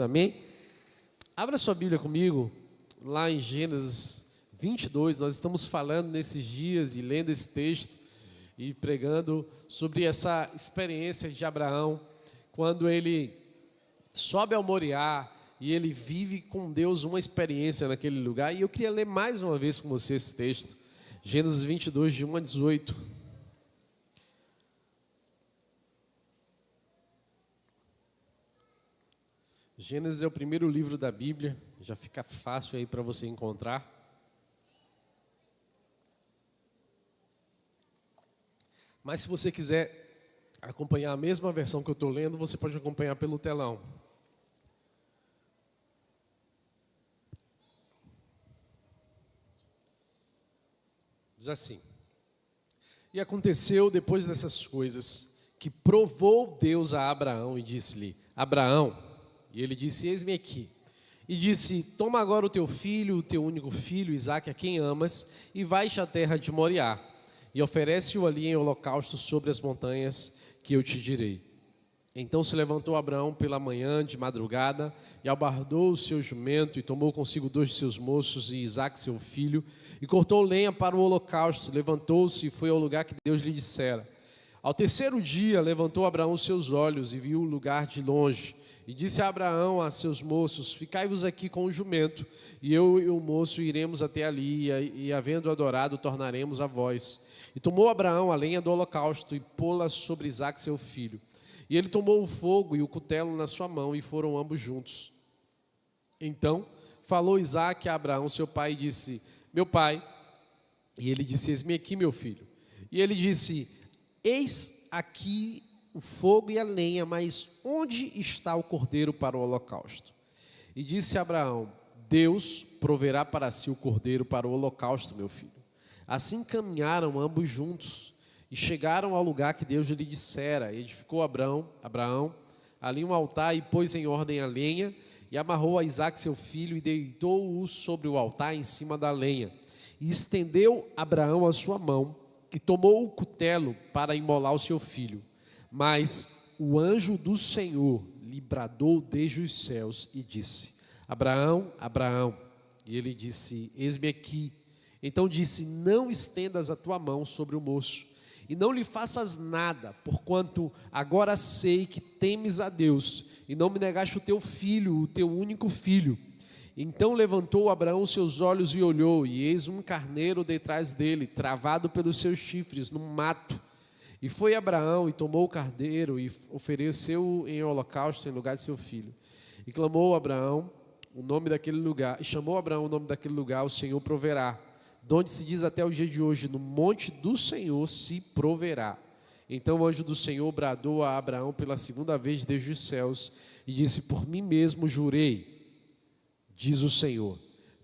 Amém? Abra sua Bíblia comigo, lá em Gênesis 22, nós estamos falando nesses dias e lendo esse texto e pregando sobre essa experiência de Abraão, quando ele sobe ao Moriá e ele vive com Deus uma experiência naquele lugar. E eu queria ler mais uma vez com você esse texto, Gênesis 22, de 1 a 18. Gênesis é o primeiro livro da Bíblia, já fica fácil aí para você encontrar. Mas se você quiser acompanhar a mesma versão que eu estou lendo, você pode acompanhar pelo telão. Diz assim: E aconteceu depois dessas coisas, que provou Deus a Abraão e disse-lhe: Abraão. E ele disse: eis-me aqui. E disse: toma agora o teu filho, o teu único filho, Isaque, a quem amas, e vai-te à terra de Moriá, e oferece-o ali em holocausto sobre as montanhas que eu te direi. Então se levantou Abraão pela manhã, de madrugada, e albardou o seu jumento, e tomou consigo 2 de seus moços, e Isaque seu filho, e cortou lenha para o holocausto, levantou-se e foi ao lugar que Deus lhe dissera. Ao terceiro dia levantou Abraão os seus olhos, e viu o lugar de longe. E disse a Abraão a seus moços: ficai-vos aqui com o jumento, e eu e o moço iremos até ali, e havendo adorado, tornaremos a vós. E tomou Abraão a lenha do holocausto, e pô-la sobre Isaque seu filho. E ele tomou o fogo e o cutelo na sua mão, e foram ambos juntos. Então falou Isaque a Abraão seu pai, e disse: meu pai. E ele disse: eis-me aqui, meu filho. E ele disse: eis aqui o fogo e a lenha, mas onde está o cordeiro para o holocausto? E disse Abraão: Deus proverá para si o cordeiro para o holocausto, meu filho. Assim caminharam ambos juntos e chegaram ao lugar que Deus lhe dissera. E edificou Abraão ali um altar, e pôs em ordem a lenha, e amarrou a Isaque seu filho, e deitou-o sobre o altar em cima da lenha. E estendeu Abraão a sua mão, e tomou o cutelo para imolar o seu filho. Mas o anjo do Senhor lhe bradou desde os céus e disse: Abraão, Abraão. E ele disse: eis-me aqui. Então disse: não estendas a tua mão sobre o moço, e não lhe faças nada, porquanto agora sei que temes a Deus, e não me negaste o teu filho, o teu único filho. Então levantou Abraão seus olhos e olhou, e eis um carneiro detrás dele, travado pelos seus chifres, num mato. E foi Abraão e tomou o carneiro e ofereceu-o em holocausto em lugar de seu filho. E clamou Abraão o nome daquele lugar, e chamou Abraão o nome daquele lugar: o Senhor proverá. De onde se diz até o dia de hoje: no monte do Senhor se proverá. Então o anjo do Senhor bradou a Abraão pela segunda vez desde os céus e disse: por mim mesmo jurei, diz o Senhor,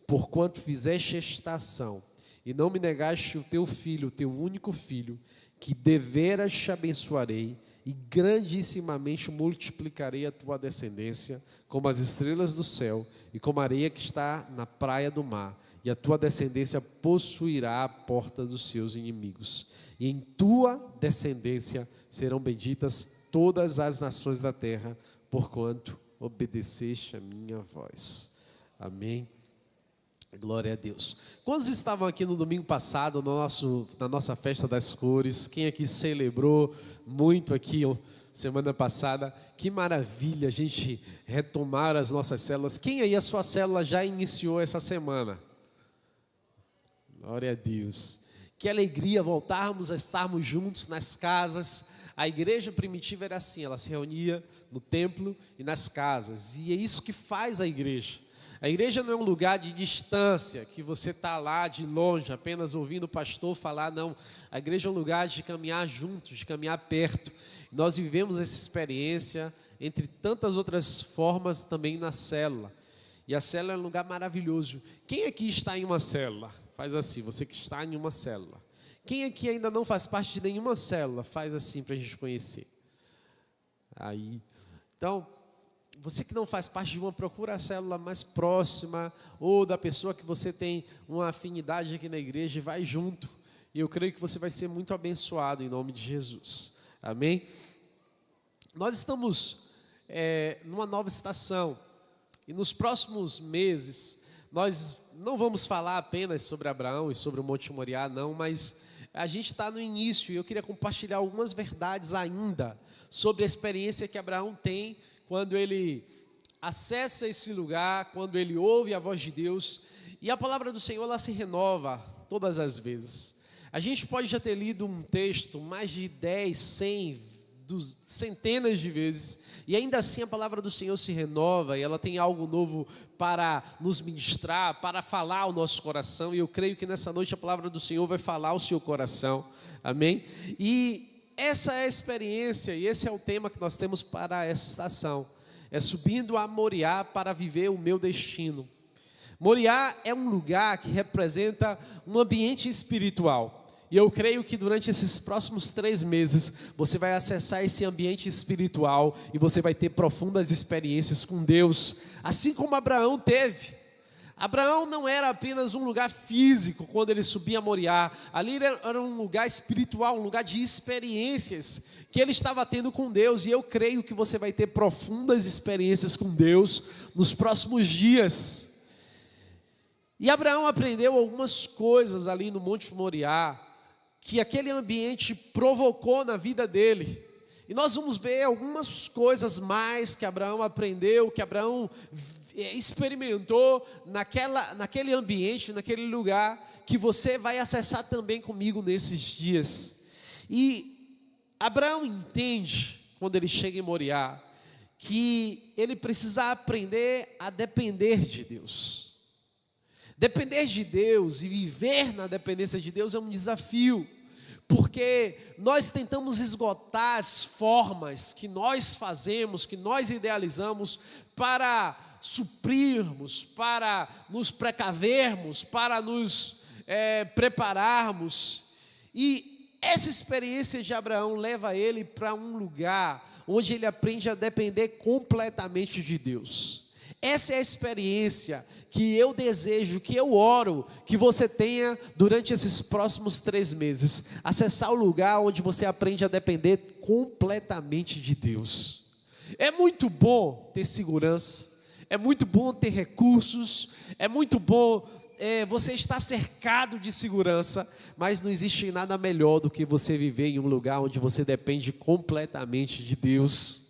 porquanto fizeste esta ação e não me negaste o teu filho, o teu único filho, que deveras te abençoarei e grandissimamente multiplicarei a tua descendência como as estrelas do céu e como a areia que está na praia do mar, e a tua descendência possuirá a porta dos seus inimigos, e em tua descendência serão benditas todas as nações da terra, porquanto obedeceste a minha voz. Amém. Glória a Deus. Quantos estavam aqui no domingo passado, na nossa festa das cores? Quem aqui celebrou muito aqui semana passada? Que maravilha a gente retomar as nossas células. Quem aí a sua célula já iniciou essa semana? Glória a Deus. Que alegria voltarmos a estarmos juntos nas casas. A igreja primitiva era assim, ela se reunia no templo e nas casas. E é isso que faz a igreja. A igreja não é um lugar de distância, que você está lá de longe, apenas ouvindo o pastor falar, não. A igreja é um lugar de caminhar juntos, de caminhar perto. Nós vivemos essa experiência, entre tantas outras formas, também na célula. E a célula é um lugar maravilhoso. Quem aqui está em uma célula? Faz assim, você que está em uma célula. Quem aqui ainda não faz parte de nenhuma célula? Faz assim para a gente conhecer. Aí, então... Você que não faz parte de uma, procura a célula mais próxima, ou da pessoa que você tem uma afinidade aqui na igreja, e vai junto. E eu creio que você vai ser muito abençoado em nome de Jesus. Amém? Nós estamos numa nova estação. E nos próximos meses, nós não vamos falar apenas sobre Abraão e sobre o Monte Moriá, não, mas a gente está no início e eu queria compartilhar algumas verdades ainda sobre a experiência que Abraão tem quando ele acessa esse lugar, quando ele ouve a voz de Deus. E a palavra do Senhor, ela se renova todas as vezes. A gente pode já ter lido um texto mais de 10, 100, centenas de vezes, e ainda assim a palavra do Senhor se renova, e ela tem algo novo para nos ministrar, para falar ao nosso coração, e eu creio que nessa noite a palavra do Senhor vai falar ao seu coração, amém? E essa é a experiência, e esse é o tema que nós temos para essa estação, é subindo a Moriá para viver o meu destino. Moriá é um lugar que representa um ambiente espiritual. E eu creio que durante esses próximos 3 meses, você vai acessar esse ambiente espiritual e você vai ter profundas experiências com Deus, assim como Abraão teve. Abraão não era apenas um lugar físico quando ele subia a Moriá, ali era um lugar espiritual, um lugar de experiências que ele estava tendo com Deus. E eu creio que você vai ter profundas experiências com Deus nos próximos dias. E Abraão aprendeu algumas coisas ali no Monte Moriá, que aquele ambiente provocou na vida dele. E nós vamos ver algumas coisas mais que Abraão aprendeu, que Abraão experimentou naquele ambiente, naquele lugar, que você vai acessar também comigo nesses dias. E Abraão entende, quando ele chega em Moriá, que ele precisa aprender a depender de Deus. Depender de Deus e viver na dependência de Deus é um desafio, porque nós tentamos esgotar as formas que nós fazemos, que nós idealizamos para suprirmos, para nos precavermos, para nos prepararmos. E essa experiência de Abraão leva ele para um lugar onde ele aprende a depender completamente de Deus. Essa é a experiência que eu desejo, que eu oro, que você tenha durante esses próximos 3 meses. Acessar o lugar onde você aprende a depender completamente de Deus. É muito bom ter segurança, é muito bom ter recursos, é muito bom você estar cercado de segurança, mas não existe nada melhor do que você viver em um lugar onde você depende completamente de Deus.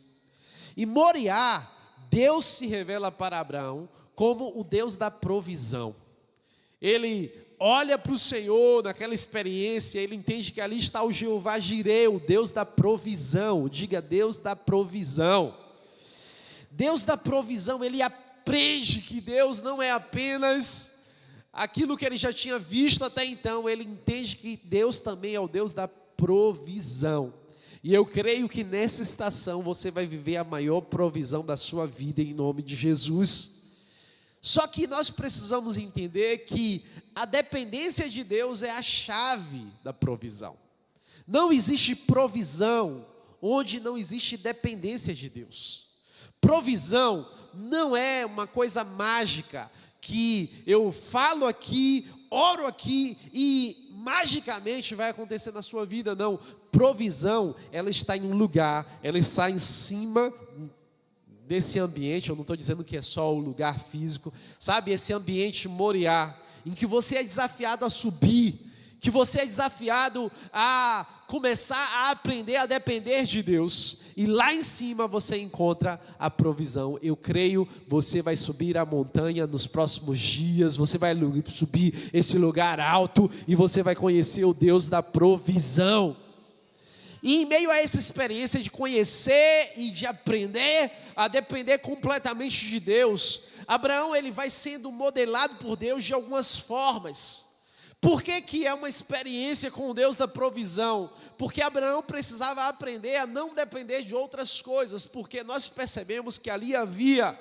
E Moriá, Deus se revela para Abraão como o Deus da provisão. Ele olha para o Senhor naquela experiência, ele entende que ali está o Jeová Jireh, o Deus da provisão. Diga, Deus da provisão. Deus da provisão, ele aprende que Deus não é apenas aquilo que ele já tinha visto até então, ele entende que Deus também é o Deus da provisão. E eu creio que nessa estação você vai viver a maior provisão da sua vida em nome de Jesus. Só que nós precisamos entender que a dependência de Deus é a chave da provisão. Não existe provisão onde não existe dependência de Deus. Provisão não é uma coisa mágica que eu falo aqui, oro aqui e magicamente vai acontecer na sua vida, não. Provisão, ela está em um lugar, ela está em cima desse ambiente. Eu não estou dizendo que é só o lugar físico, sabe, esse ambiente Moriá, em que você é desafiado a subir, que você é desafiado a começar a aprender a depender de Deus, e lá em cima você encontra a provisão. Eu creio, você vai subir a montanha nos próximos dias, você vai subir esse lugar alto, e você vai conhecer o Deus da provisão. E em meio a essa experiência de conhecer e de aprender a depender completamente de Deus, Abraão ele vai sendo modelado por Deus de algumas formas. Por que é uma experiência com o Deus da provisão? Porque Abraão precisava aprender a não depender de outras coisas, porque nós percebemos que ali havia,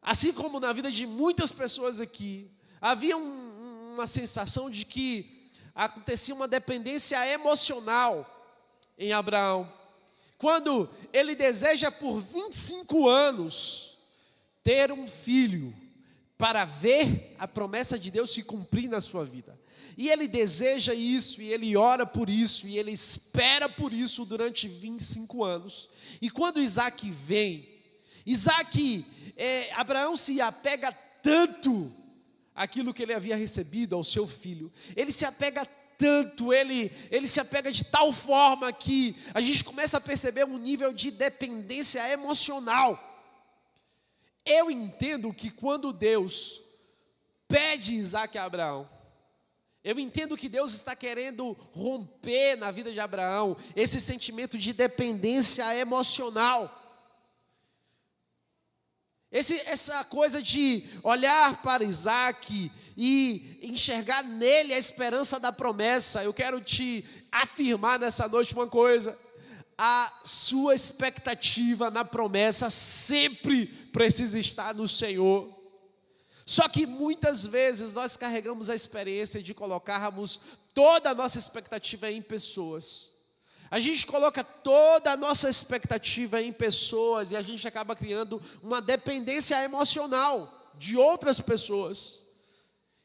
assim como na vida de muitas pessoas aqui, havia uma sensação de que acontecia uma dependência emocional em Abraão. Quando ele deseja por 25 anos ter um filho, para ver a promessa de Deus se cumprir na sua vida. E ele deseja isso, e ele ora por isso, e ele espera por isso durante 25 anos. E quando Isaac vem, Isaac, Abraão se apega tanto àquilo que ele havia recebido, ao seu filho. Ele se apega tanto, ele se apega de tal forma que a gente começa a perceber um nível de dependência emocional. Eu entendo que quando Deus pede Isaque a Abraão, eu entendo que Deus está querendo romper na vida de Abraão esse sentimento de dependência emocional. Essa coisa de olhar para Isaque e enxergar nele a esperança da promessa. Eu quero te afirmar nessa noite uma coisa: a sua expectativa na promessa sempre precisa estar no Senhor. Só que muitas vezes nós carregamos a experiência de colocarmos toda a nossa expectativa em pessoas. A gente coloca toda a nossa expectativa em pessoas e a gente acaba criando uma dependência emocional de outras pessoas.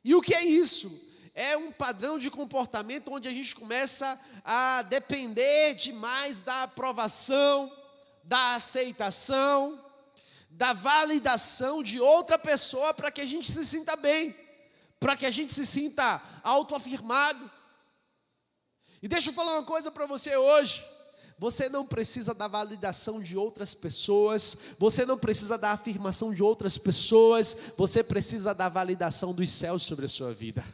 E o que é isso? É um padrão de comportamento onde a gente começa a depender demais da aprovação, da aceitação, da validação de outra pessoa para que a gente se sinta bem, para que a gente se sinta autoafirmado. E deixa eu falar uma coisa para você hoje: você não precisa da validação de outras pessoas, você não precisa da afirmação de outras pessoas, você precisa da validação dos céus sobre a sua vida.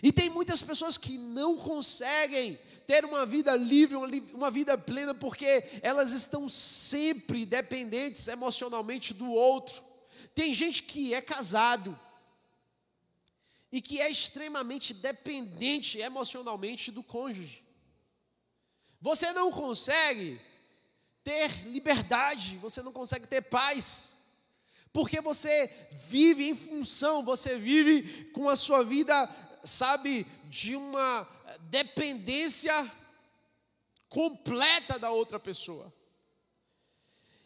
E tem muitas pessoas que não conseguem ter uma vida livre, uma vida plena, porque elas estão sempre dependentes emocionalmente do outro. Tem gente que é casado e que é extremamente dependente emocionalmente do cônjuge. Você não consegue ter liberdade, você não consegue ter paz, porque você vive em função, você vive com a sua vida, sabe, de uma dependência completa da outra pessoa.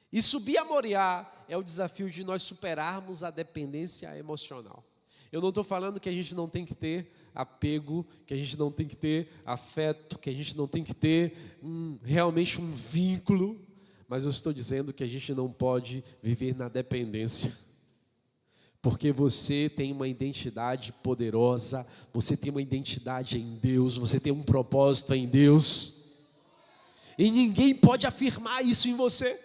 E subir a Moriá é o desafio de nós superarmos a dependência emocional. Eu não estou falando que a gente não tem que ter apego, que a gente não tem que ter afeto, que a gente não tem que ter realmente um vínculo, mas eu estou dizendo que a gente não pode viver na dependência. Porque você tem uma identidade poderosa, você tem uma identidade em Deus, você tem um propósito em Deus. E ninguém pode afirmar isso em você.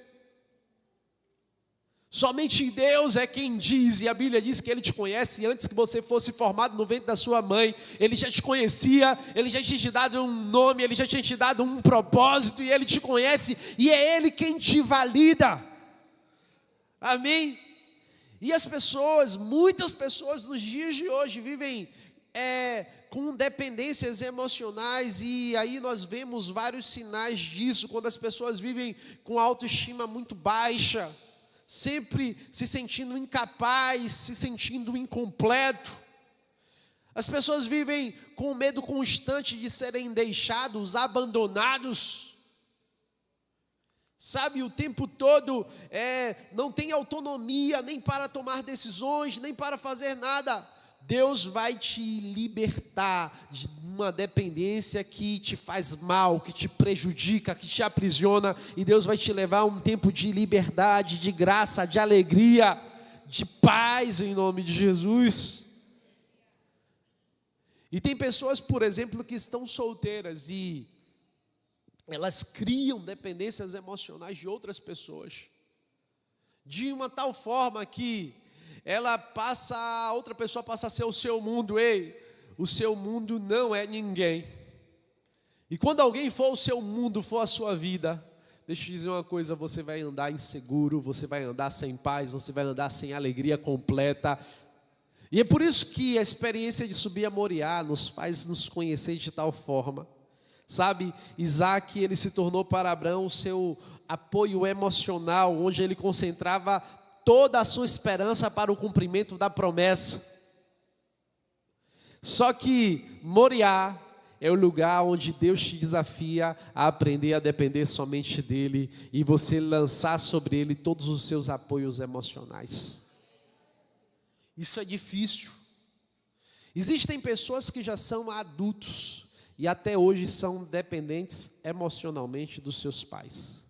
Somente Deus é quem diz, e a Bíblia diz que Ele te conhece antes que você fosse formado no ventre da sua mãe. Ele já te conhecia, Ele já tinha te dado um nome, Ele já tinha te dado um propósito, e Ele te conhece, e é Ele quem te valida. Amém? E as pessoas, muitas pessoas nos dias de hoje vivem com dependências emocionais, e aí nós vemos vários sinais disso, quando as pessoas vivem com autoestima muito baixa, sempre se sentindo incapaz, se sentindo incompleto. As pessoas vivem com medo constante de serem deixados, abandonados. Sabe, o tempo todo não tem autonomia nem para tomar decisões, nem para fazer nada. Deus vai te libertar de uma dependência que te faz mal, que te prejudica, que te aprisiona, e Deus vai te levar a um tempo de liberdade, de graça, de alegria, de paz em nome de Jesus. E tem pessoas, por exemplo, que estão solteiras e elas criam dependências emocionais de outras pessoas, de uma tal forma que a outra pessoa passa a ser o seu mundo. Ei, o seu mundo não é ninguém. E quando alguém for o seu mundo, for a sua vida, deixa eu te dizer uma coisa: você vai andar inseguro, você vai andar sem paz, você vai andar sem alegria completa. E é por isso que a experiência de subir a Moriá nos faz nos conhecer de tal forma. Sabe, Isaque, ele se tornou para Abraão o seu apoio emocional, onde ele concentrava toda a sua esperança para o cumprimento da promessa. Só que Moriá é o lugar onde Deus te desafia a aprender a depender somente dEle e você lançar sobre Ele todos os seus apoios emocionais. Isso é difícil. Existem pessoas que já são adultos e até hoje são dependentes emocionalmente dos seus pais.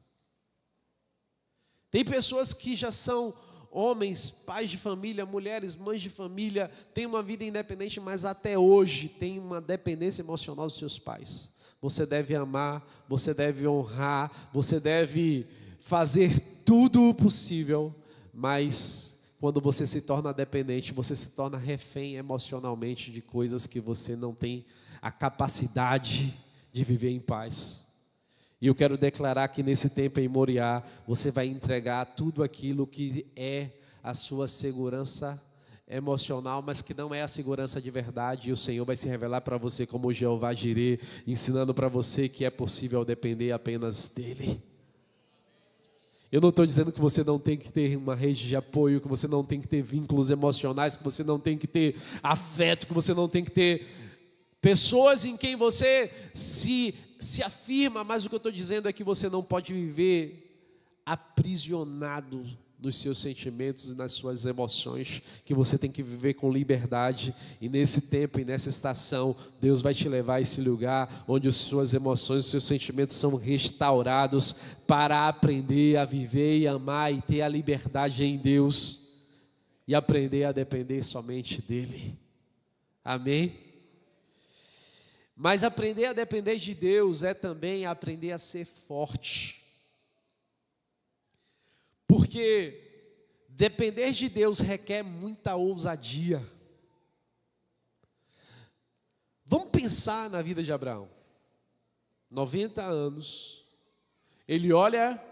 Tem pessoas que já são homens, pais de família, mulheres, mães de família, têm uma vida independente, mas até hoje tem uma dependência emocional dos seus pais. Você deve amar, você deve honrar, você deve fazer tudo o possível, mas quando você se torna dependente, você se torna refém emocionalmente de coisas que você não tem a capacidade de viver em paz. E eu quero declarar que nesse tempo em Moriá, você vai entregar tudo aquilo que é a sua segurança emocional, mas que não é a segurança de verdade, e o Senhor vai se revelar para você como Jeová Jireh, ensinando para você que é possível depender apenas dEle. Eu não estou dizendo que você não tem que ter uma rede de apoio, que você não tem que ter vínculos emocionais, que você não tem que ter afeto, que você não tem que ter pessoas em quem você se afirma, mas o que eu estou dizendo é que você não pode viver aprisionado nos seus sentimentos e nas suas emoções, que você tem que viver com liberdade, e nesse tempo e nessa estação, Deus vai te levar a esse lugar onde as suas emoções, os seus sentimentos são restaurados para aprender a viver e amar e ter a liberdade em Deus e aprender a depender somente dEle. Amém? Mas aprender a depender de Deus é também aprender a ser forte. Porque depender de Deus requer muita ousadia. Vamos pensar na vida de Abraão. 90 anos, ele olha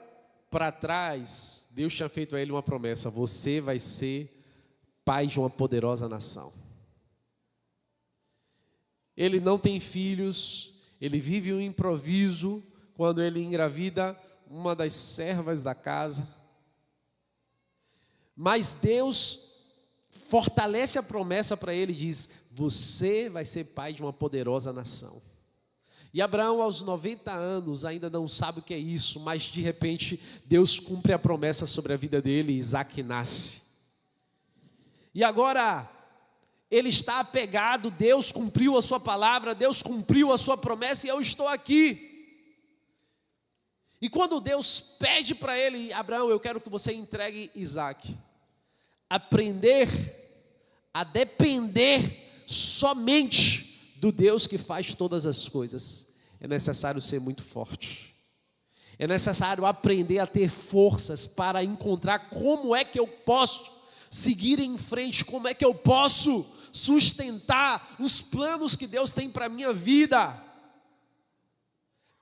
para trás, Deus tinha feito a ele uma promessa: você vai ser pai de uma poderosa nação. Ele não tem filhos, ele vive um improviso quando ele engravida uma das servas da casa. Mas Deus fortalece a promessa para ele e diz: você vai ser pai de uma poderosa nação. E Abraão, aos 90 anos, ainda não sabe o que é isso, mas de repente Deus cumpre a promessa sobre a vida dele e Isaque nasce. E agora ele está apegado, Deus cumpriu a sua palavra, Deus cumpriu a sua promessa e eu estou aqui. E quando Deus pede para ele: Abraão, eu quero que você entregue Isaque. Aprender a depender somente do Deus que faz todas as coisas, é necessário ser muito forte. É necessário aprender a ter forças para encontrar como é que eu posso seguir em frente, como é que eu posso sustentar os planos que Deus tem para a minha vida.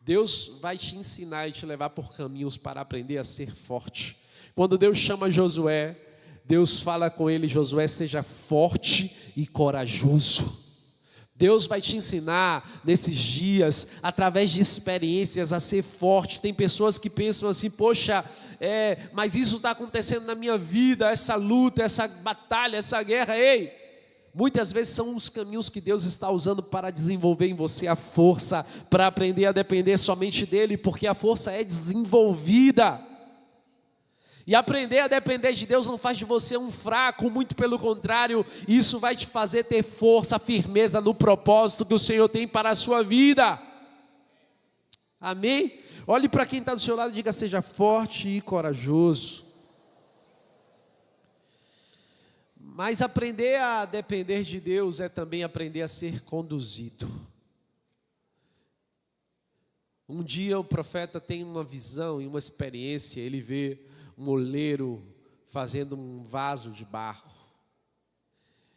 Deus vai te ensinar e te levar por caminhos para aprender a ser forte. Quando Deus chama Josué, Deus fala com ele: Josué, seja forte e corajoso. Deus vai te ensinar nesses dias, através de experiências, a ser forte. Tem pessoas que pensam assim: poxa, mas isso está acontecendo na minha vida, essa luta, essa batalha, essa guerra. Ei, muitas vezes são os caminhos que Deus está usando para desenvolver em você a força, para aprender a depender somente dEle, porque a força é desenvolvida. E aprender a depender de Deus não faz de você um fraco, muito pelo contrário, isso vai te fazer ter força, firmeza no propósito que o Senhor tem para a sua vida. Amém? Olhe para quem está do seu lado e diga: seja forte e corajoso. Mas aprender a depender de Deus é também aprender a ser conduzido. Um dia o profeta tem uma visão e uma experiência, ele vê um oleiro fazendo um vaso de barro.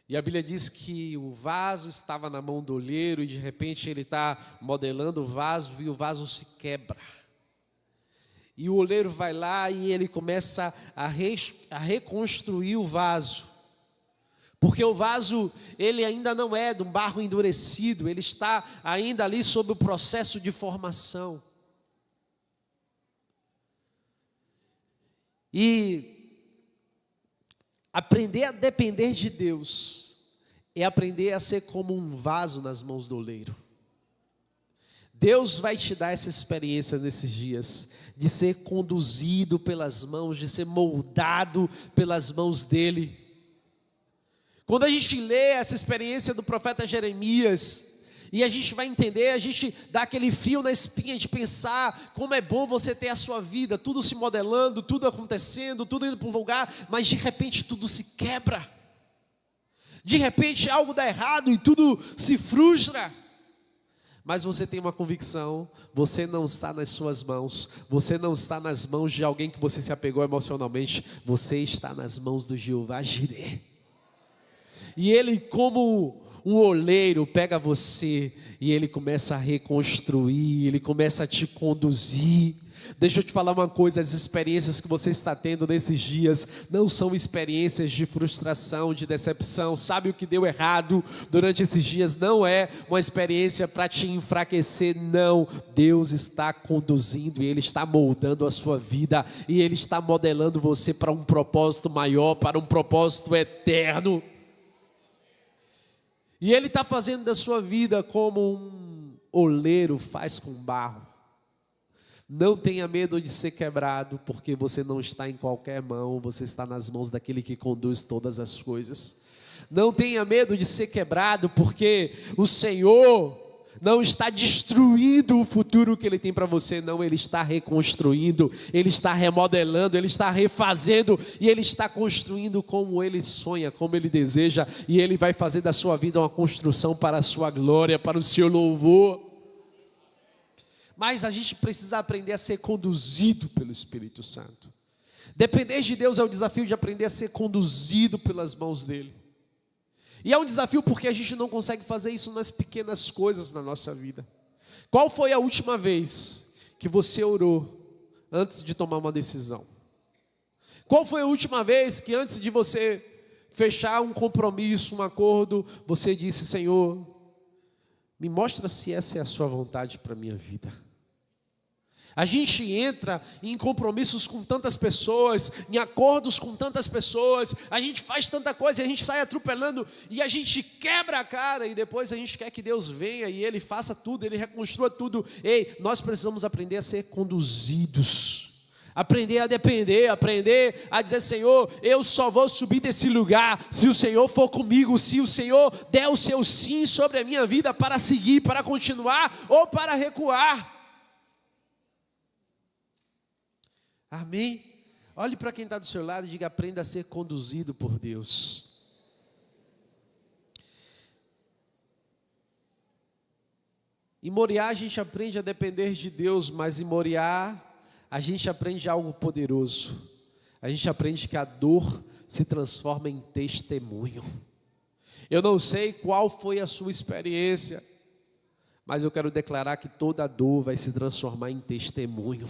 E a Bíblia diz que o vaso estava na mão do oleiro e de repente ele está modelando o vaso e o vaso se quebra. E o oleiro vai lá e ele começa a reconstruir o vaso. Porque o vaso, ele ainda não é de um barro endurecido, ele está ainda ali sob o processo de formação. E aprender a depender de Deus é aprender a ser como um vaso nas mãos do oleiro. Deus vai te dar essa experiência nesses dias, de ser conduzido pelas mãos, de ser moldado pelas mãos dEle. Quando a gente lê essa experiência do profeta Jeremias, E a gente vai entender, a gente dá aquele frio na espinha de pensar como é bom você ter a sua vida, tudo se modelando, tudo acontecendo, tudo indo para um lugar, mas de repente tudo se quebra. De repente algo dá errado e tudo se frustra. Mas você tem uma convicção, você não está nas suas mãos, você não está nas mãos de alguém que você se apegou emocionalmente, você está nas mãos do Jeová Jireh. E Ele, como um oleiro, pega você e Ele começa a reconstruir, Ele começa a te conduzir. Deixa eu te falar uma coisa, as experiências que você está tendo nesses dias não são experiências de frustração, de decepção. Sabe o que deu errado durante esses dias? Não é uma experiência para te enfraquecer, não. Deus está conduzindo e Ele está moldando a sua vida e Ele está modelando você para um propósito maior, para um propósito eterno. E Ele está fazendo da sua vida como um oleiro faz com barro. Não tenha medo de ser quebrado, porque você não está em qualquer mão, você está nas mãos daquele que conduz todas as coisas. Não tenha medo de ser quebrado, porque o Senhor não está destruindo o futuro que Ele tem para você, não. Ele está reconstruindo, Ele está remodelando, Ele está refazendo, e Ele está construindo como Ele sonha, como Ele deseja, e Ele vai fazer da sua vida uma construção para a sua glória, para o seu louvor. Mas a gente precisa aprender a ser conduzido pelo Espírito Santo. Depender de Deus é o desafio de aprender a ser conduzido pelas mãos dEle. E é um desafio porque a gente não consegue fazer isso nas pequenas coisas na nossa vida. Qual foi a última vez que você orou antes de tomar uma decisão? Qual foi a última vez que antes de você fechar um compromisso, um acordo, você disse: Senhor, me mostra se essa é a sua vontade para a minha vida? A gente entra em compromissos com tantas pessoas, em acordos com tantas pessoas, a gente faz tanta coisa, a gente sai atropelando e a gente quebra a cara e depois a gente quer que Deus venha e Ele faça tudo, Ele reconstrua tudo. Ei, nós precisamos aprender a ser conduzidos, aprender a depender, aprender a dizer: Senhor, eu só vou subir desse lugar se o Senhor for comigo, se o Senhor der o seu sim sobre a minha vida para seguir, para continuar ou para recuar. Amém? Olhe para quem está do seu lado e diga: aprenda a ser conduzido por Deus. Em Moriá a gente aprende a depender de Deus, mas em Moriá a gente aprende algo poderoso. A gente aprende que a dor se transforma em testemunho. Eu não sei qual foi a sua experiência, mas eu quero declarar que toda dor vai se transformar em testemunho.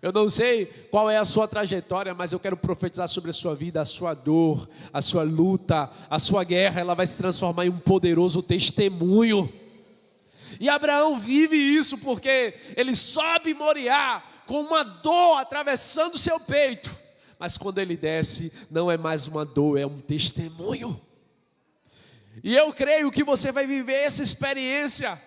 Eu não sei qual é a sua trajetória, mas eu quero profetizar sobre a sua vida, a sua dor, a sua luta, a sua guerra, ela vai se transformar em um poderoso testemunho. E Abraão vive isso porque ele sobe Moriá com uma dor atravessando o seu peito, mas quando ele desce, não é mais uma dor, é um testemunho. E eu creio que você vai viver essa experiência.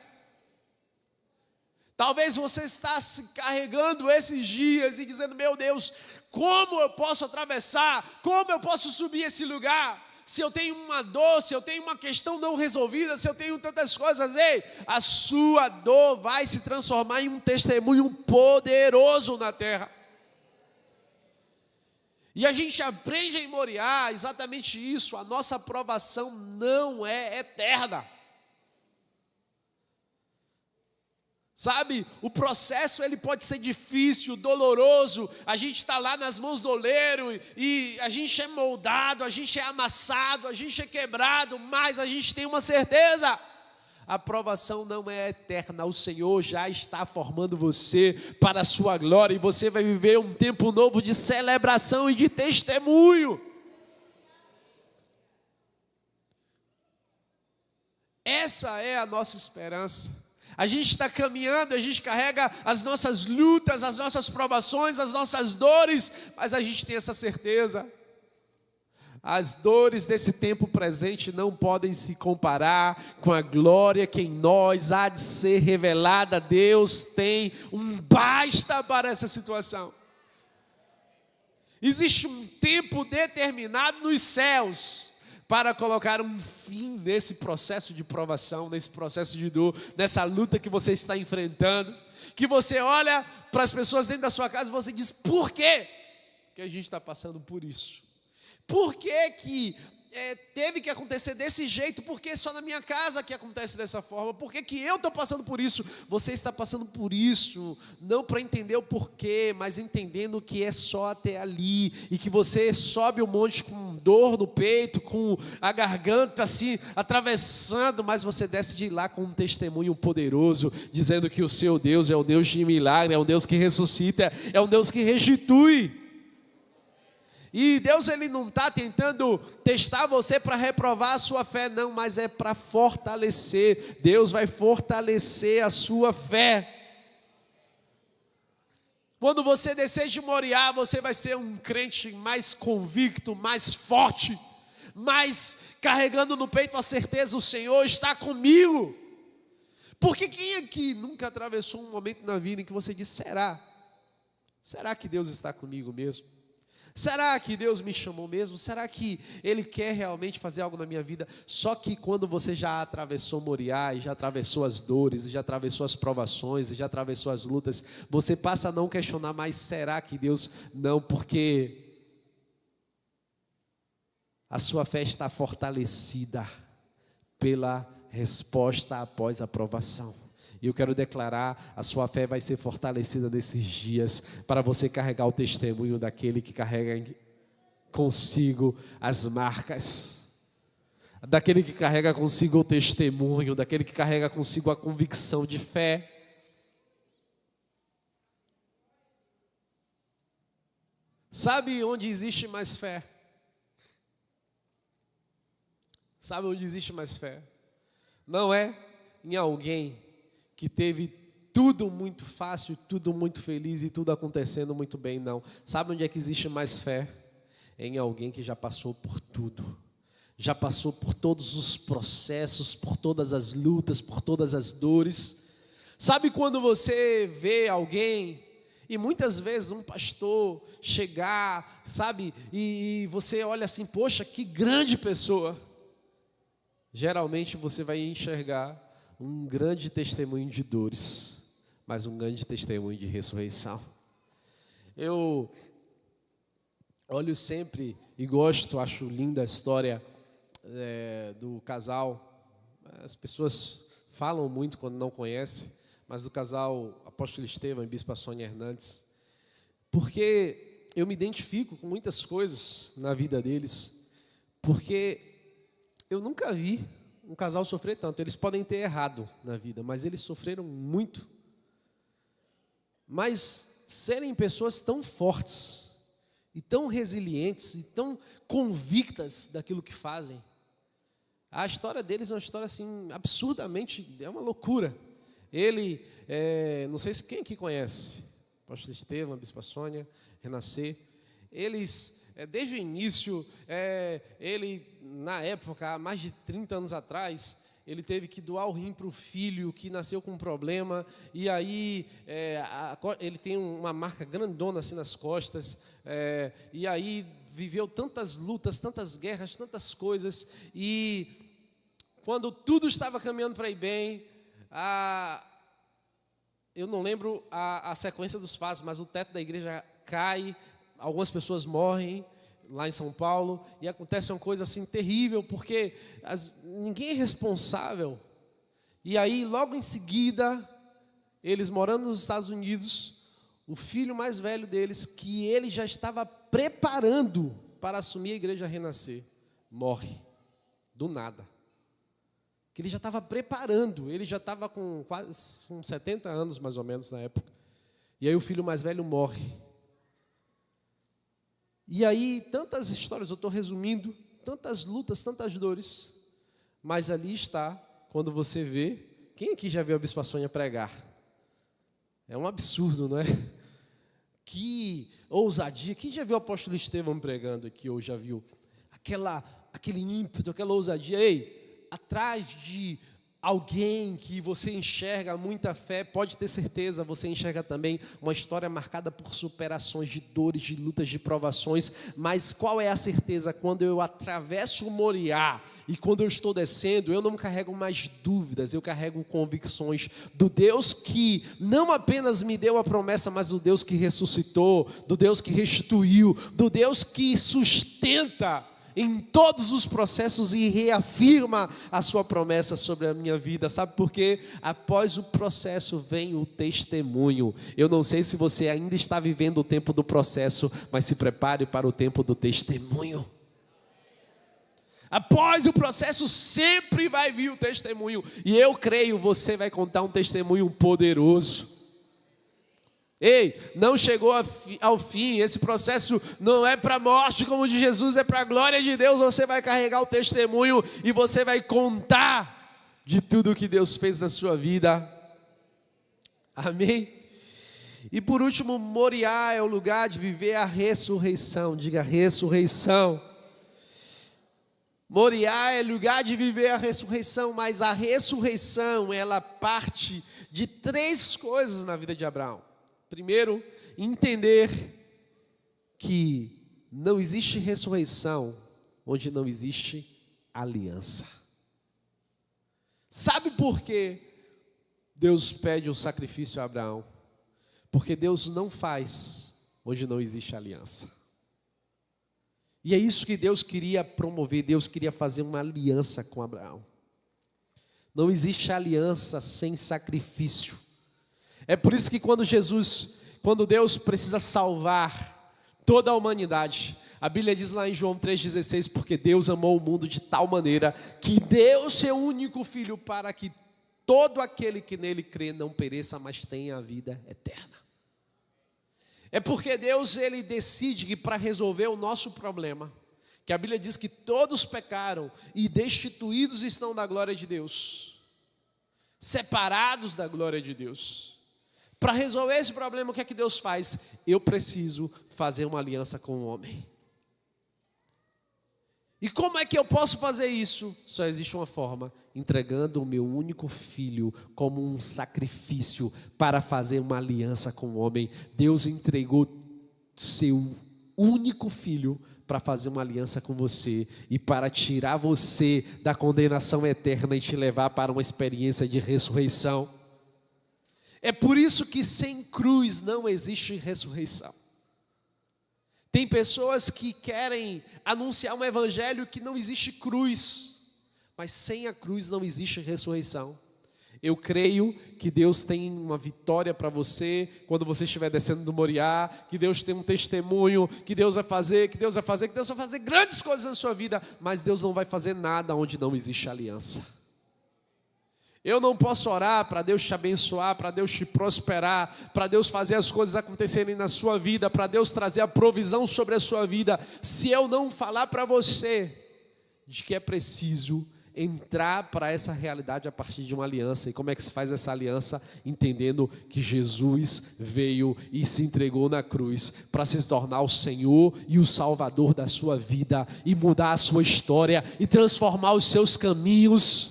Talvez você está se carregando esses dias e dizendo: meu Deus, como eu posso atravessar? Como eu posso subir esse lugar? Se eu tenho uma dor, se eu tenho uma questão não resolvida, se eu tenho tantas coisas. Ei, a sua dor vai se transformar em um testemunho poderoso na terra. E a gente aprende em Moriá exatamente isso: a nossa aprovação não é eterna. Sabe, o processo ele pode ser difícil, doloroso, a gente está lá nas mãos do oleiro e a gente é moldado, a gente é amassado, a gente é quebrado, mas a gente tem uma certeza: a aprovação não é eterna, o Senhor já está formando você para a sua glória e você vai viver um tempo novo de celebração e de testemunho. Essa é a nossa esperança. A gente está caminhando, a gente carrega as nossas lutas, as nossas provações, as nossas dores, mas a gente tem essa certeza: as dores desse tempo presente não podem se comparar com a glória que em nós há de ser revelada. Deus tem um basta para essa situação. Existe um tempo determinado nos céus para colocar um fim nesse processo de provação, nesse processo de dor, nessa luta que você está enfrentando, que você olha para as pessoas dentro da sua casa e você diz: por quê que a gente está passando por isso? Por que teve que acontecer desse jeito? Por que só na minha casa que acontece dessa forma? Por que eu estou passando por isso? Você está passando por isso, não para entender o porquê, mas entendendo que é só até ali, e que você sobe o monte com dor no peito, com a garganta assim, atravessando, mas você desce de lá com um testemunho poderoso, dizendo que o seu Deus é o Deus de milagre, é um Deus que ressuscita, é um Deus que restitui. E Deus, Ele não está tentando testar você para reprovar a sua fé, não, mas é para fortalecer. Deus vai fortalecer a sua fé. Quando você descer de Moriá, você vai ser um crente mais convicto, mais forte, mais carregando no peito a certeza: o Senhor está comigo. Porque quem aqui nunca atravessou um momento na vida em que você disse: será que Deus está comigo mesmo? Será que Deus me chamou mesmo? Será que Ele quer realmente fazer algo na minha vida? Só que quando você já atravessou Moriá, e já atravessou as dores, e já atravessou as provações, e já atravessou as lutas, você passa a não questionar mais: será que Deus? Não, porque a sua fé está fortalecida pela resposta após a provação. E eu quero declarar: a sua fé vai ser fortalecida nesses dias, para você carregar o testemunho daquele que carrega consigo as marcas, daquele que carrega consigo o testemunho, daquele que carrega consigo a convicção de fé. Sabe onde existe mais fé? Sabe onde existe mais fé? Não é em alguém que teve tudo muito fácil, tudo muito feliz e tudo acontecendo muito bem, não. Sabe onde é que existe mais fé? É em alguém que já passou por tudo, já passou por todos os processos, por todas as lutas, por todas as dores. Sabe quando você vê alguém, e muitas vezes um pastor chegar, sabe, e você olha assim: poxa, que grande pessoa. Geralmente você vai enxergar um grande testemunho de dores, mas um grande testemunho de ressurreição. Eu olho sempre e gosto, acho linda a história do casal. As pessoas falam muito quando não conhecem, mas do casal Apóstolo Estevão e Bispa Sônia Hernandes, porque eu me identifico com muitas coisas na vida deles, porque eu nunca vi um casal sofrer tanto. Eles podem ter errado na vida, mas eles sofreram muito. Mas serem pessoas tão fortes, e tão resilientes, e tão convictas daquilo que fazem. A história deles é uma história assim, absurdamente, é uma loucura. Ele, não sei se quem aqui conhece, Apóstolo Estevão, Bispa Sônia, Renascer, eles... desde o início, ele, na época, há mais de 30 anos atrás, ele teve que doar o rim para o filho que nasceu com um problema, e aí ele tem uma marca grandona assim nas costas, e aí viveu tantas lutas, tantas guerras, tantas coisas, e quando tudo estava caminhando para ir bem, eu não lembro a sequência dos fatos, mas o teto da igreja cai, algumas pessoas morrem lá em São Paulo, e acontece uma coisa assim terrível, porque ninguém é responsável. E aí, logo em seguida, eles morando nos Estados Unidos, o filho mais velho deles, que ele já estava preparando para assumir a igreja Renascer, morre, do nada. Que ele já estava preparando, ele já estava com quase 70 anos, mais ou menos, na época. E aí o filho mais velho morre. E aí, tantas histórias, eu estou resumindo, tantas lutas, tantas dores, mas ali está, quando você vê, quem aqui já viu a Bispa Sônia pregar? É um absurdo, não é? Que ousadia, quem já viu o Apóstolo Estevão pregando aqui, ou já viu aquele ímpeto, aquela ousadia? Ei, atrás de alguém que você enxerga muita fé, pode ter certeza, você enxerga também uma história marcada por superações, de dores, de lutas, de provações. Mas qual é a certeza? Quando eu atravesso o Moriá e quando eu estou descendo, eu não carrego mais dúvidas, eu carrego convicções do Deus que não apenas me deu a promessa, mas do Deus que ressuscitou, do Deus que restituiu, do Deus que sustenta em todos os processos e reafirma a sua promessa sobre a minha vida. Sabe por quê? Após o processo vem o testemunho. Eu não sei se você ainda está vivendo o tempo do processo, mas se prepare para o tempo do testemunho. Após o processo sempre vai vir o testemunho, e eu creio, você vai contar um testemunho poderoso. Ei, não chegou ao fim, esse processo não é para a morte como o de Jesus, é para a glória de Deus. Você vai carregar o testemunho e você vai contar de tudo que Deus fez na sua vida. Amém? E por último, Moriá é o lugar de viver a ressurreição. Diga ressurreição. Moriá é lugar de viver a ressurreição, mas a ressurreição, ela parte de 3 coisas na vida de Abraão. Primeiro, entender que não existe ressurreição onde não existe aliança. Sabe por que Deus pede um sacrifício a Abraão? Porque Deus não faz onde não existe aliança. E é isso que Deus queria promover, Deus queria fazer uma aliança com Abraão. Não existe aliança sem sacrifício. É por isso que quando Deus precisa salvar toda a humanidade, a Bíblia diz lá em João 3,16, porque Deus amou o mundo de tal maneira que deu seu único Filho para que todo aquele que nele crê não pereça, mas tenha a vida eterna. É porque Deus, ele decide que para resolver o nosso problema, que a Bíblia diz que todos pecaram e destituídos estão da glória de Deus, separados da glória de Deus. Para resolver esse problema, o que é que Deus faz? Eu preciso fazer uma aliança com o homem. E como é que eu posso fazer isso? Só existe uma forma: entregando o meu único filho como um sacrifício para fazer uma aliança com o homem. Deus entregou seu único filho para fazer uma aliança com você e para tirar você da condenação eterna e te levar para uma experiência de ressurreição. É por isso que sem cruz não existe ressurreição. Tem pessoas que querem anunciar um evangelho que não existe cruz, mas sem a cruz não existe ressurreição. Eu creio que Deus tem uma vitória para você quando você estiver descendo do Moriá, que Deus tem um testemunho, que Deus vai fazer grandes coisas na sua vida, mas Deus não vai fazer nada onde não existe aliança. Eu não posso orar para Deus te abençoar, para Deus te prosperar, para Deus fazer as coisas acontecerem na sua vida, para Deus trazer a provisão sobre a sua vida, se eu não falar para você de que é preciso entrar para essa realidade a partir de uma aliança. E como é que se faz essa aliança? Entendendo que Jesus veio e se entregou na cruz para se tornar o Senhor e o Salvador da sua vida e mudar a sua história e transformar os seus caminhos.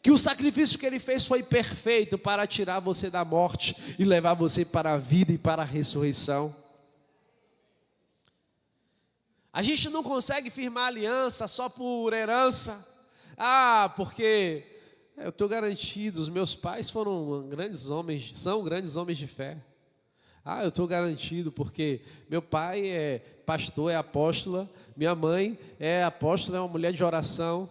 Que o sacrifício que ele fez foi perfeito para tirar você da morte e levar você para a vida e para a ressurreição. A gente não consegue firmar aliança só por herança. Porque eu estou garantido, os meus pais foram grandes homens, são grandes homens de fé. Eu estou garantido porque meu pai é pastor, é apóstola, minha mãe é apóstola, é uma mulher de oração.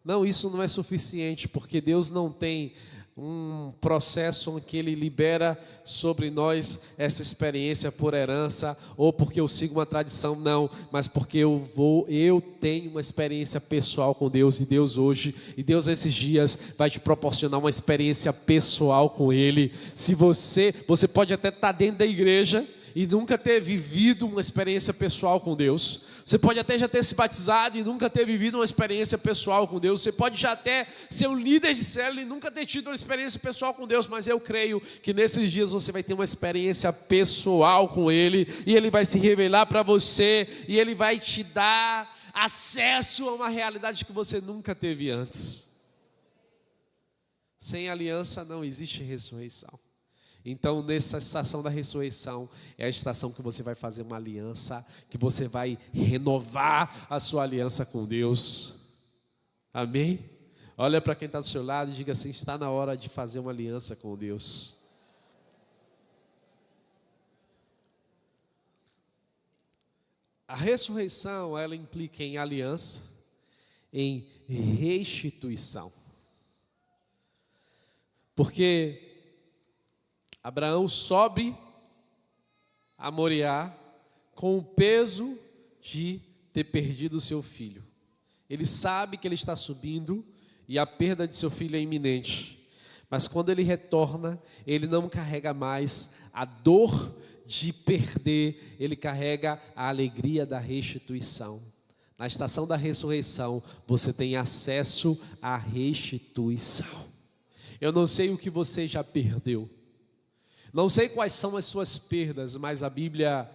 Não, isso não é suficiente, porque Deus não tem um processo em que Ele libera sobre nós essa experiência por herança, ou porque eu sigo uma tradição, não, mas porque eu tenho uma experiência pessoal com Deus, e Deus hoje, e Deus esses dias vai te proporcionar uma experiência pessoal com Ele. Se você pode até estar dentro da igreja e nunca ter vivido uma experiência pessoal com Deus. Você pode até já ter se batizado e nunca ter vivido uma experiência pessoal com Deus. Você pode já até ser um líder de célula e nunca ter tido uma experiência pessoal com Deus. Mas eu creio que nesses dias você vai ter uma experiência pessoal com Ele. E Ele vai se revelar para você. E Ele vai te dar acesso a uma realidade que você nunca teve antes. Sem aliança não existe ressurreição. Então, nessa estação da ressurreição, é a estação que você vai fazer uma aliança, que você vai renovar a sua aliança com Deus. Amém? Olha para quem está do seu lado e diga assim: está na hora de fazer uma aliança com Deus. A ressurreição, ela implica em aliança, em restituição. Porque Abraão sobe a Moriá com o peso de ter perdido o seu filho. Ele sabe que ele está subindo e a perda de seu filho é iminente. Mas quando ele retorna, ele não carrega mais a dor de perder, ele carrega a alegria da restituição. Na estação da ressurreição, você tem acesso à restituição. Eu não sei o que você já perdeu. Não sei quais são as suas perdas, mas a Bíblia,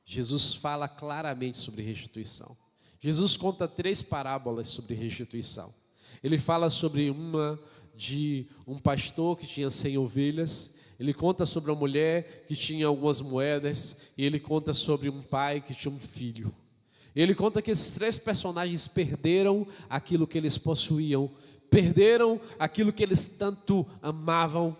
Jesus fala claramente sobre restituição. Jesus conta 3 parábolas sobre restituição. Ele fala sobre uma de um pastor que tinha 100 ovelhas. Ele conta sobre uma mulher que tinha algumas moedas. E ele conta sobre um pai que tinha um filho. Ele conta que esses 3 personagens perderam aquilo que eles possuíam. Perderam aquilo que eles tanto amavam.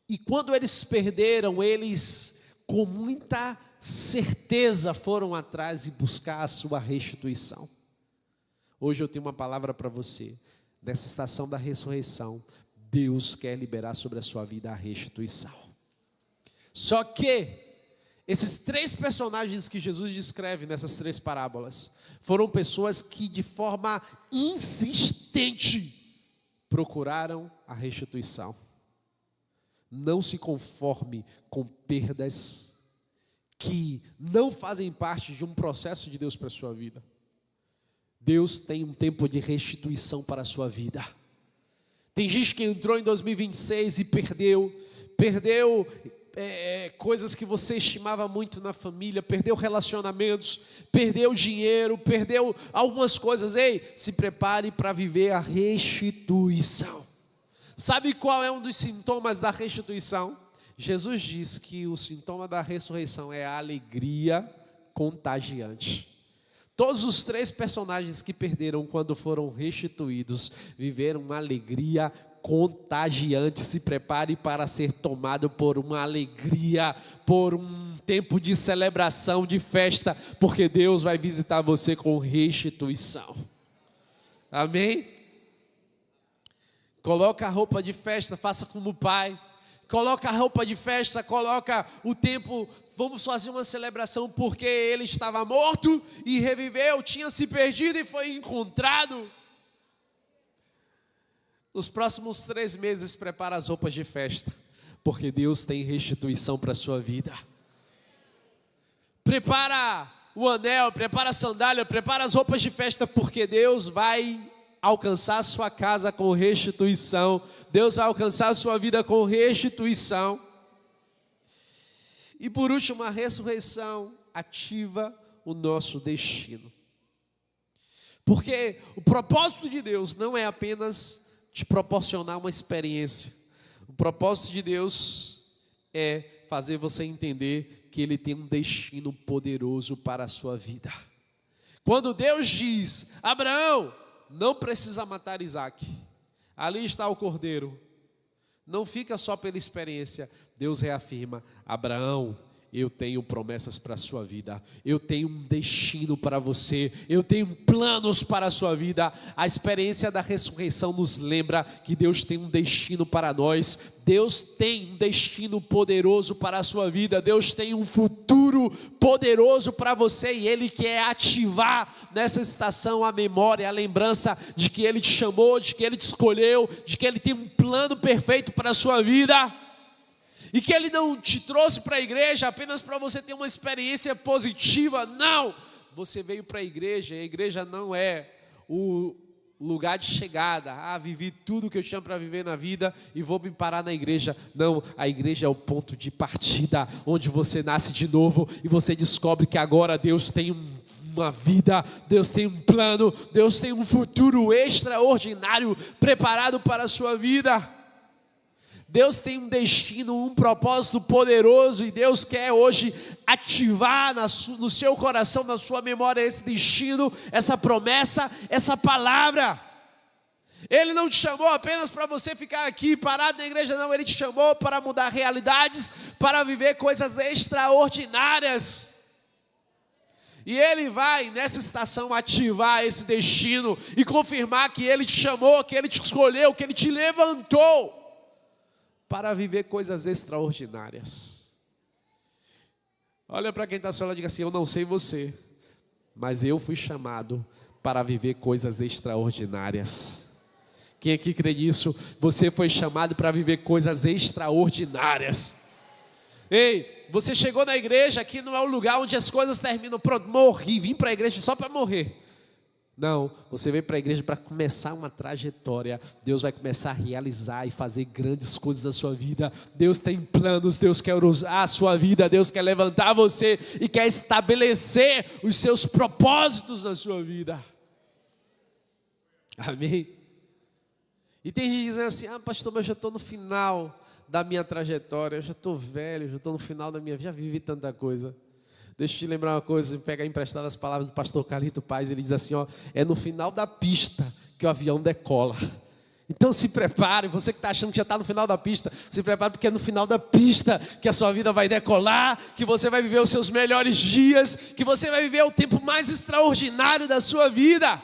E quando eles perderam, eles com muita certeza foram atrás e buscar a sua restituição. Hoje eu tenho uma palavra para você. Nessa estação da ressurreição, Deus quer liberar sobre a sua vida a restituição. Só que esses 3 personagens que Jesus descreve nessas 3 parábolas foram pessoas que de forma insistente procuraram a restituição. Não se conforme com perdas que não fazem parte de um processo de Deus para a sua vida. Deus tem um tempo de restituição para a sua vida. Tem gente que entrou em 2026 e perdeu coisas que você estimava muito na família, perdeu relacionamentos, perdeu dinheiro, perdeu algumas coisas. Ei, se prepare para viver a restituição. Sabe qual é um dos sintomas da restituição? Jesus diz que o sintoma da ressurreição é a alegria contagiante. Todos os 3 personagens que perderam quando foram restituídos, viveram uma alegria contagiante. Se prepare para ser tomado por uma alegria, por um tempo de celebração, de festa, porque Deus vai visitar você com restituição. Amém? Coloca a roupa de festa, faça como o pai. Coloca a roupa de festa, coloca o tempo, vamos fazer uma celebração porque ele estava morto e reviveu, tinha se perdido e foi encontrado. Nos próximos 3 meses, prepara as roupas de festa, porque Deus tem restituição para a sua vida. Prepara o anel, prepara a sandália, prepara as roupas de festa, porque Deus vai alcançar a sua casa com restituição. Deus vai alcançar a sua vida com restituição. E por último, a ressurreição ativa o nosso destino. Porque o propósito de Deus não é apenas te proporcionar uma experiência. O propósito de Deus é fazer você entender que Ele tem um destino poderoso para a sua vida. Quando Deus diz: Abraão, não precisa matar Isaac, ali está o cordeiro. Não fica só pela experiência. Deus reafirma: Abraão, eu tenho promessas para a sua vida, eu tenho um destino para você, eu tenho planos para a sua vida. A experiência da ressurreição nos lembra que Deus tem um destino para nós. Deus tem um destino poderoso para a sua vida. Deus tem um futuro poderoso para você, e Ele quer ativar nessa estação a memória, a lembrança de que Ele te chamou, de que Ele te escolheu, de que Ele tem um plano perfeito para a sua vida. E que Ele não te trouxe para a igreja apenas para você ter uma experiência positiva. Não! Você veio para a igreja não é o lugar de chegada. Vivi tudo que eu tinha para viver na vida e vou me parar na igreja. Não, a igreja é o ponto de partida, onde você nasce de novo e você descobre que agora Deus tem um uma vida, Deus tem um plano, Deus tem um futuro extraordinário preparado para a sua vida. Deus tem um destino, um propósito poderoso, e Deus quer hoje ativar no seu coração, na sua memória, esse destino, essa promessa, essa palavra. Ele não te chamou apenas para você ficar aqui parado na igreja, não. Ele te chamou para mudar realidades, para viver coisas extraordinárias. E Ele vai nessa estação ativar esse destino e confirmar que Ele te chamou, que Ele te escolheu, que Ele te levantou para viver coisas extraordinárias. Olha para quem está ao seu lado e diga assim: eu não sei você, mas eu fui chamado para viver coisas extraordinárias. Quem aqui crê nisso? Você foi chamado para viver coisas extraordinárias. Ei, você chegou na igreja, aqui não é o lugar onde as coisas terminam. Pronto, morri, vim para a igreja só para morrer. Não, você veio para a igreja para começar uma trajetória. Deus vai começar a realizar e fazer grandes coisas na sua vida. Deus tem planos, Deus quer usar a sua vida, Deus quer levantar você e quer estabelecer os seus propósitos na sua vida. Amém? E tem gente dizendo assim: ah, pastor, mas eu já estou no final da minha trajetória, eu já estou velho, eu já estou no final da minha vida, já vivi tanta coisa. Deixa eu te lembrar uma coisa, pegar emprestado as palavras do pastor Carlito Paz. Ele diz assim, ó: é no final da pista que o avião decola. Então se prepare, você que está achando que já está no final da pista, se prepare, porque é no final da pista que a sua vida vai decolar, que você vai viver os seus melhores dias, que você vai viver o tempo mais extraordinário da sua vida.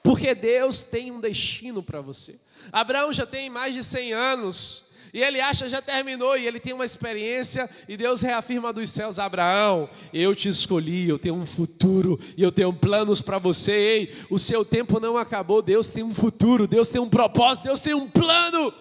Porque Deus tem um destino para você. Abraão já tem mais de 100 anos, e ele acha já terminou, e ele tem uma experiência, e Deus reafirma dos céus: Abraão, eu te escolhi, eu tenho um futuro, e eu tenho planos para você. Ei, o seu tempo não acabou, Deus tem um futuro, Deus tem um propósito, Deus tem um plano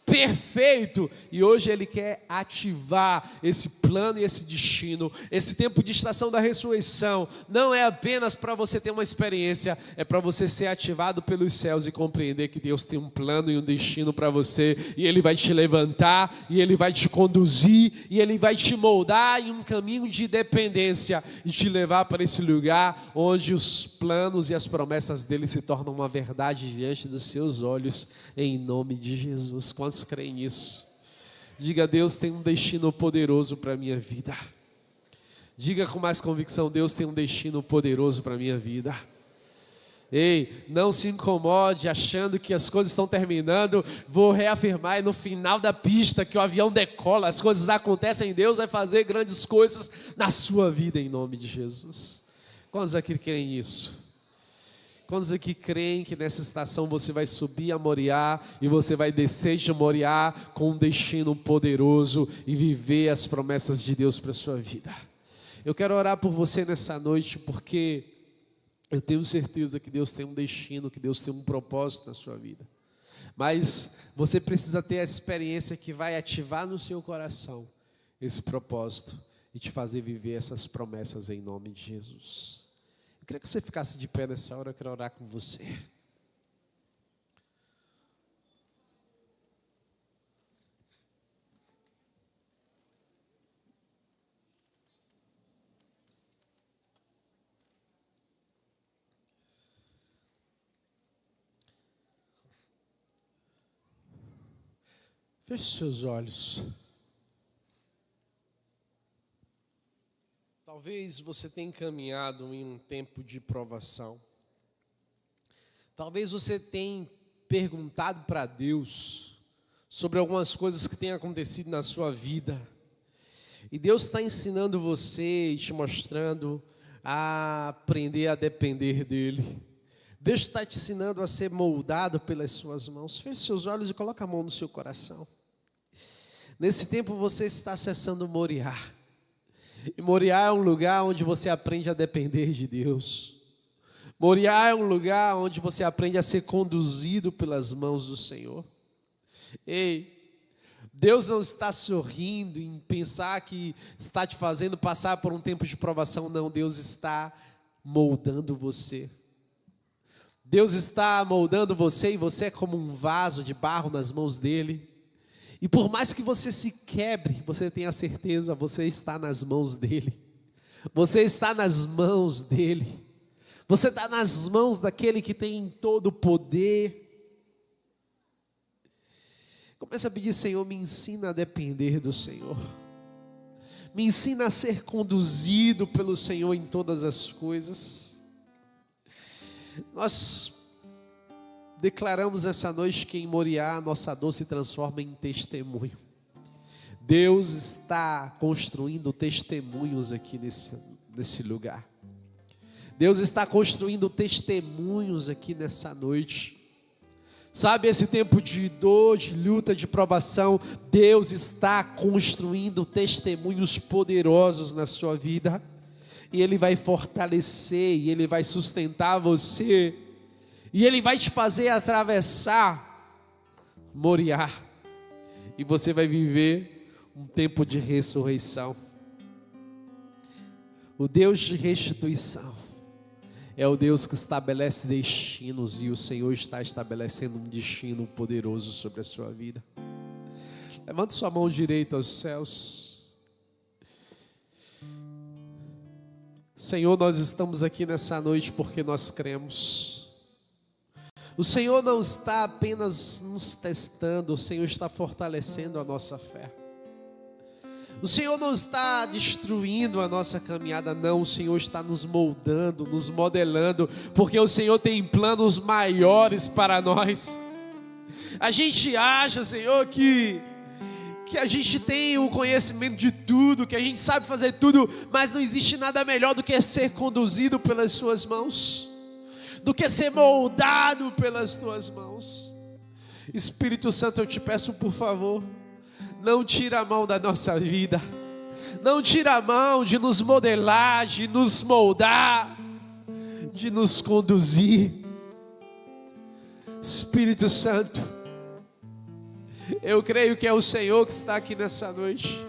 perfeito, e hoje Ele quer ativar esse plano e esse destino. Esse tempo de estação da ressurreição não é apenas para você ter uma experiência, é para você ser ativado pelos céus e compreender que Deus tem um plano e um destino para você, e Ele vai te levantar, e Ele vai te conduzir, e Ele vai te moldar em um caminho de dependência, e te levar para esse lugar onde os planos e as promessas dEle se tornam uma verdade diante dos seus olhos, em nome de Jesus. Quantos creem nisso? Diga: Deus tem um destino poderoso para a minha vida. Diga com mais convicção: Deus tem um destino poderoso para a minha vida. Ei, não se incomode achando que as coisas estão terminando. Vou reafirmar: é no final da pista que o avião decola, as coisas acontecem. Deus vai fazer grandes coisas na sua vida, em nome de Jesus. Quantos aqui creem nisso? Quantos aqui creem que nessa estação você vai subir a Moriá e você vai descer de Moriá com um destino poderoso e viver as promessas de Deus para a sua vida? Eu quero orar por você nessa noite, porque eu tenho certeza que Deus tem um destino, que Deus tem um propósito na sua vida. Mas você precisa ter a experiência que vai ativar no seu coração esse propósito e te fazer viver essas promessas em nome de Jesus. Eu queria que você ficasse de pé nessa hora, eu quero orar com você. Feche seus olhos. Talvez você tenha caminhado em um tempo de provação. Talvez você tenha perguntado para Deus sobre algumas coisas que têm acontecido na sua vida. E Deus está ensinando você e te mostrando a aprender a depender dEle. Deus está te ensinando a ser moldado pelas suas mãos. Feche seus olhos e coloque a mão no seu coração. Nesse tempo você está acessando Moriá. E Moriá é um lugar onde você aprende a depender de Deus. Moriá é um lugar onde você aprende a ser conduzido pelas mãos do Senhor. Ei, Deus não está sorrindo em pensar que está te fazendo passar por um tempo de provação, não. Deus está moldando você. Deus está moldando você, e você é como um vaso de barro nas mãos dEle. E por mais que você se quebre, você tenha certeza, você está nas mãos dEle. Você está nas mãos dele. Você está nas mãos daquele que tem todo o poder. Começa a pedir: Senhor, me ensina a depender do Senhor. Me ensina a ser conduzido pelo Senhor em todas as coisas. Nós declaramos essa noite que em Moriá nossa dor se transforma em testemunho. Deus está construindo testemunhos aqui nesse lugar. Deus está construindo testemunhos aqui nessa noite. Sabe, esse tempo de dor, de luta, de provação, Deus está construindo testemunhos poderosos na sua vida. E Ele vai fortalecer, e Ele vai sustentar você. E Ele vai te fazer atravessar Moriá. E você vai viver um tempo de ressurreição. O Deus de restituição é o Deus que estabelece destinos, e o Senhor está estabelecendo um destino poderoso sobre a sua vida. Levante sua mão direita aos céus. Senhor, nós estamos aqui nessa noite porque nós cremos. O Senhor não está apenas nos testando, o Senhor está fortalecendo a nossa fé. O Senhor não está destruindo a nossa caminhada, não. O Senhor está nos moldando, nos modelando, porque o Senhor tem planos maiores para nós. A gente acha, Senhor, que a gente tem o conhecimento de tudo, que a gente sabe fazer tudo, mas não existe nada melhor do que ser conduzido pelas suas mãos, do que ser moldado pelas tuas mãos. Espírito Santo, eu te peço, por favor, não tira a mão da nossa vida, não tira a mão de nos modelar, de nos moldar, de nos conduzir. Espírito Santo, eu creio que é o Senhor que está aqui nessa noite,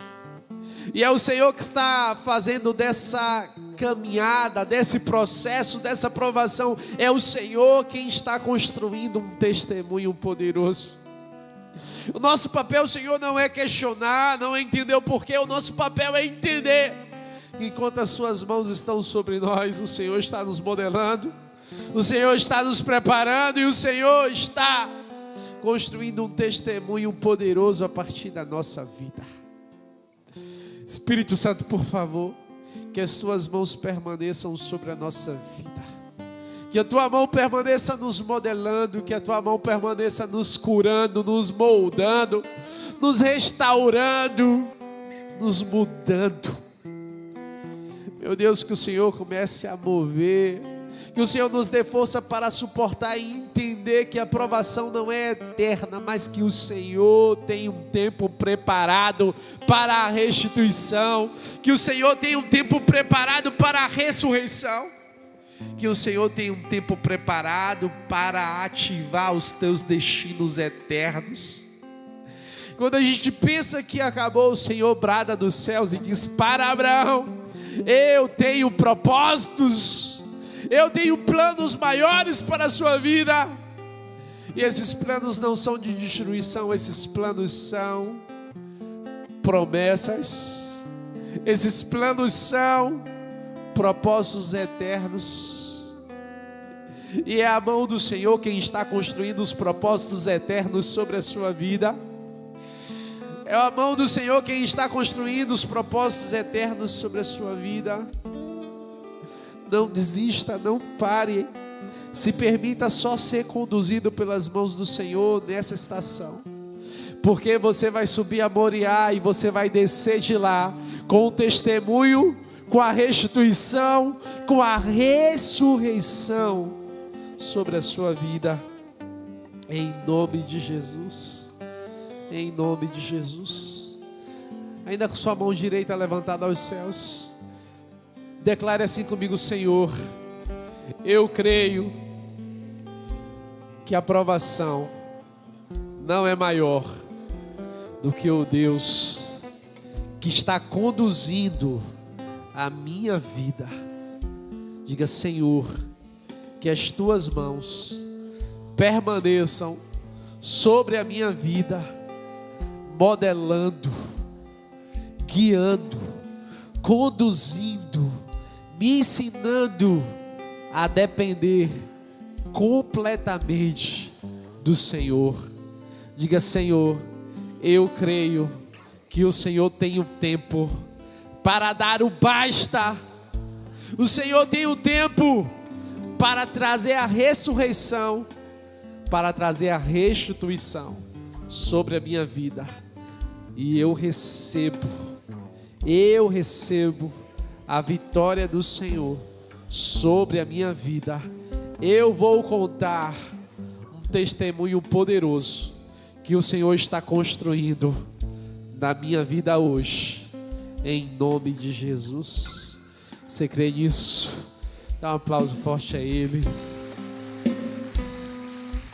e é o Senhor que está fazendo dessa caminhada, desse processo, dessa provação, é o Senhor quem está construindo um testemunho poderoso. O nosso papel, Senhor, não é questionar, não é entender o porquê. O nosso papel é entender que enquanto as suas mãos estão sobre nós, o Senhor está nos modelando, o Senhor está nos preparando, e o Senhor está construindo um testemunho poderoso a partir da nossa vida. Espírito Santo, por favor, que as tuas mãos permaneçam sobre a nossa vida, que a tua mão permaneça nos modelando, que a tua mão permaneça nos curando, nos moldando, nos restaurando, nos mudando. Meu Deus, que o Senhor comece a mover, que o Senhor nos dê força para suportar e entender que a provação não é eterna, mas que o Senhor tem um tempo preparado para a restituição, que o Senhor tem um tempo preparado para a ressurreição, que o Senhor tem um tempo preparado para ativar os teus destinos eternos. Quando a gente pensa que acabou, o Senhor brada dos céus e diz para Abraão: eu tenho propósitos, eu tenho planos maiores para a sua vida. E esses planos não são de destruição, esses planos são promessas, esses planos são propósitos eternos. E é a mão do Senhor quem está construindo os propósitos eternos sobre a sua vida. É a mão do Senhor quem está construindo os propósitos eternos sobre a sua vida. Não desista, não pare. Se permita só ser conduzido pelas mãos do Senhor nessa estação, porque você vai subir a Moriá e você vai descer de lá com o testemunho, com a restituição, com a ressurreição sobre a sua vida, em nome de Jesus, em nome de Jesus. Ainda com sua mão direita levantada aos céus, declare assim comigo: Senhor, eu creio que a provação não é maior do que o Deus que está conduzindo a minha vida. Diga: Senhor, que as tuas mãos permaneçam sobre a minha vida, modelando, guiando, conduzindo me ensinando a depender completamente do Senhor. Diga: Senhor, eu creio que o Senhor tem o tempo para dar o basta. O Senhor tem o tempo para trazer a ressurreição, para trazer a restituição sobre a minha vida. E eu recebo a vitória do Senhor sobre a minha vida. Eu vou contar um testemunho poderoso que o Senhor está construindo na minha vida hoje, em nome de Jesus. Você crê nisso? Dá um aplauso forte a Ele.